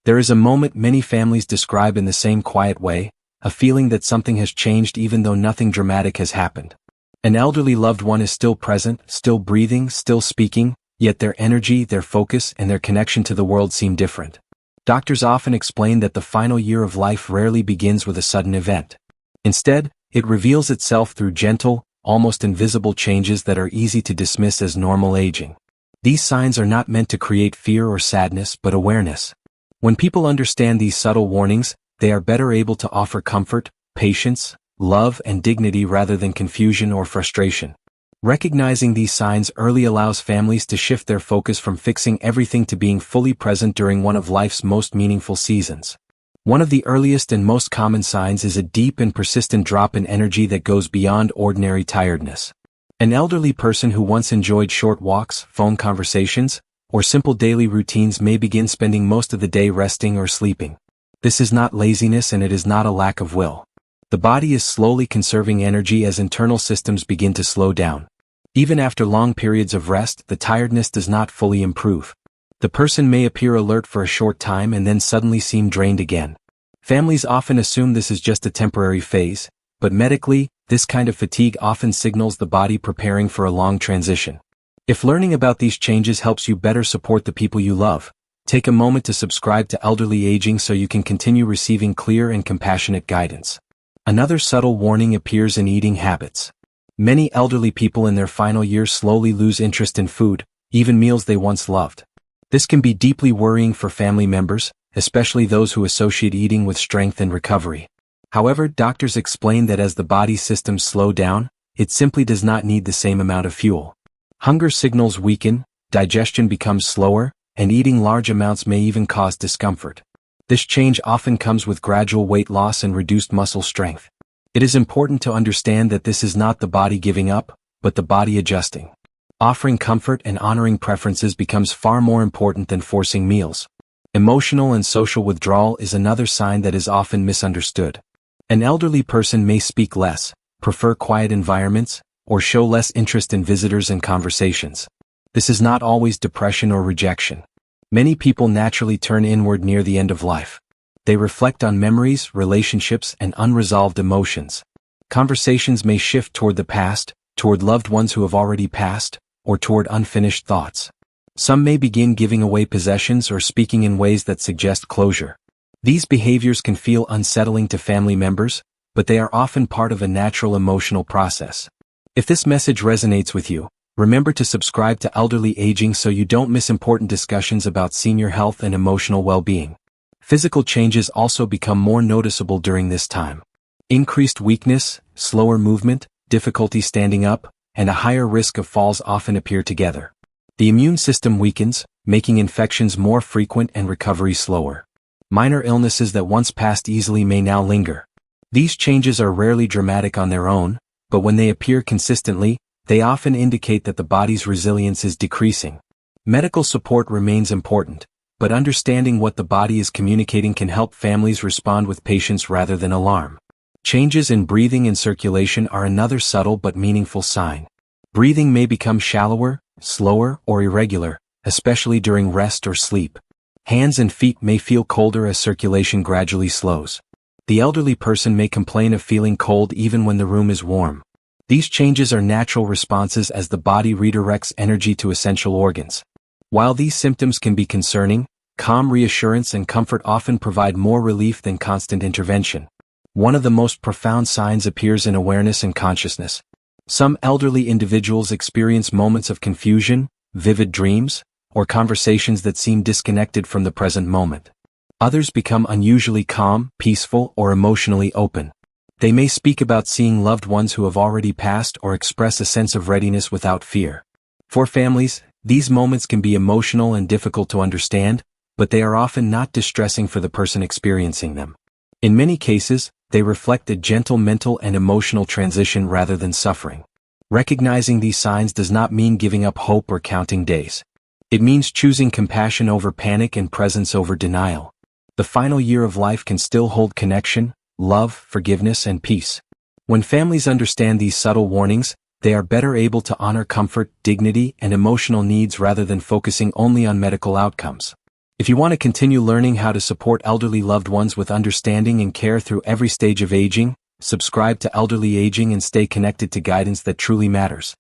There is a moment many families describe in the same quiet way, a feeling that something has changed even though nothing dramatic has happened. An elderly loved one is still present, still breathing, still speaking, yet their energy, their focus, and their connection to the world seem different. Doctors often explain that the final year of life rarely begins with a sudden event. Instead, it reveals itself through gentle, almost invisible changes that are easy to dismiss as normal aging. These signs are not meant to create fear or sadness but awareness. When people understand these subtle warnings, they are better able to offer comfort, patience, love, and dignity rather than confusion or frustration. Recognizing these signs early allows families to shift their focus from fixing everything to being fully present during one of life's most meaningful seasons. One of the earliest and most common signs is a deep and persistent drop in energy that goes beyond ordinary tiredness. An elderly person who once enjoyed short walks, phone conversations, or simple daily routines may begin spending most of the day resting or sleeping. This is not laziness and it is not a lack of will. The body is slowly conserving energy as internal systems begin to slow down. Even after long periods of rest, the tiredness does not fully improve. The person may appear alert for a short time and then suddenly seem drained again. Families often assume this is just a temporary phase, but medically, this kind of fatigue often signals the body preparing for a long transition. If learning about these changes helps you better support the people you love, take a moment to subscribe to Elderly Aging so you can continue receiving clear and compassionate guidance. Another subtle warning appears in eating habits. Many elderly people in their final years slowly lose interest in food, even meals they once loved. This can be deeply worrying for family members, especially those who associate eating with strength and recovery. However, doctors explain that as the body's systems slow down, it simply does not need the same amount of fuel. Hunger signals weaken, digestion becomes slower, and eating large amounts may even cause discomfort. This change often comes with gradual weight loss and reduced muscle strength. It is important to understand that this is not the body giving up, but the body adjusting. Offering comfort and honoring preferences becomes far more important than forcing meals. Emotional and social withdrawal is another sign that is often misunderstood. An elderly person may speak less, prefer quiet environments, or show less interest in visitors and conversations. This is not always depression or rejection. Many people naturally turn inward near the end of life. They reflect on memories, relationships, and unresolved emotions. Conversations may shift toward the past, toward loved ones who have already passed, or toward unfinished thoughts. Some may begin giving away possessions or speaking in ways that suggest closure. These behaviors can feel unsettling to family members, but they are often part of a natural emotional process. If this message resonates with you, remember to subscribe to Elderly Aging so you don't miss important discussions about senior health and emotional well-being. Physical changes also become more noticeable during this time. Increased weakness, slower movement, difficulty standing up, and a higher risk of falls often appear together. The immune system weakens, making infections more frequent and recovery slower. Minor illnesses that once passed easily may now linger. These changes are rarely dramatic on their own, but when they appear consistently, they often indicate that the body's resilience is decreasing. Medical support remains important, but understanding what the body is communicating can help families respond with patience rather than alarm. Changes in breathing and circulation are another subtle but meaningful sign. Breathing may become shallower, slower, or irregular, especially during rest or sleep. Hands and feet may feel colder as circulation gradually slows. The elderly person may complain of feeling cold even when the room is warm. These changes are natural responses as the body redirects energy to essential organs. While these symptoms can be concerning, calm reassurance and comfort often provide more relief than constant intervention. One of the most profound signs appears in awareness and consciousness. Some elderly individuals experience moments of confusion, vivid dreams, or conversations that seem disconnected from the present moment. Others become unusually calm, peaceful, or emotionally open. They may speak about seeing loved ones who have already passed or express a sense of readiness without fear. For families, these moments can be emotional and difficult to understand, but they are often not distressing for the person experiencing them. In many cases, they reflect a gentle mental and emotional transition rather than suffering. Recognizing these signs does not mean giving up hope or counting days. It means choosing compassion over panic and presence over denial. The final year of life can still hold connection, love, forgiveness, and peace. When families understand these subtle warnings, they are better able to honor comfort, dignity, and emotional needs rather than focusing only on medical outcomes. If you want to continue learning how to support elderly loved ones with understanding and care through every stage of aging, subscribe to Elderly Aging and stay connected to guidance that truly matters.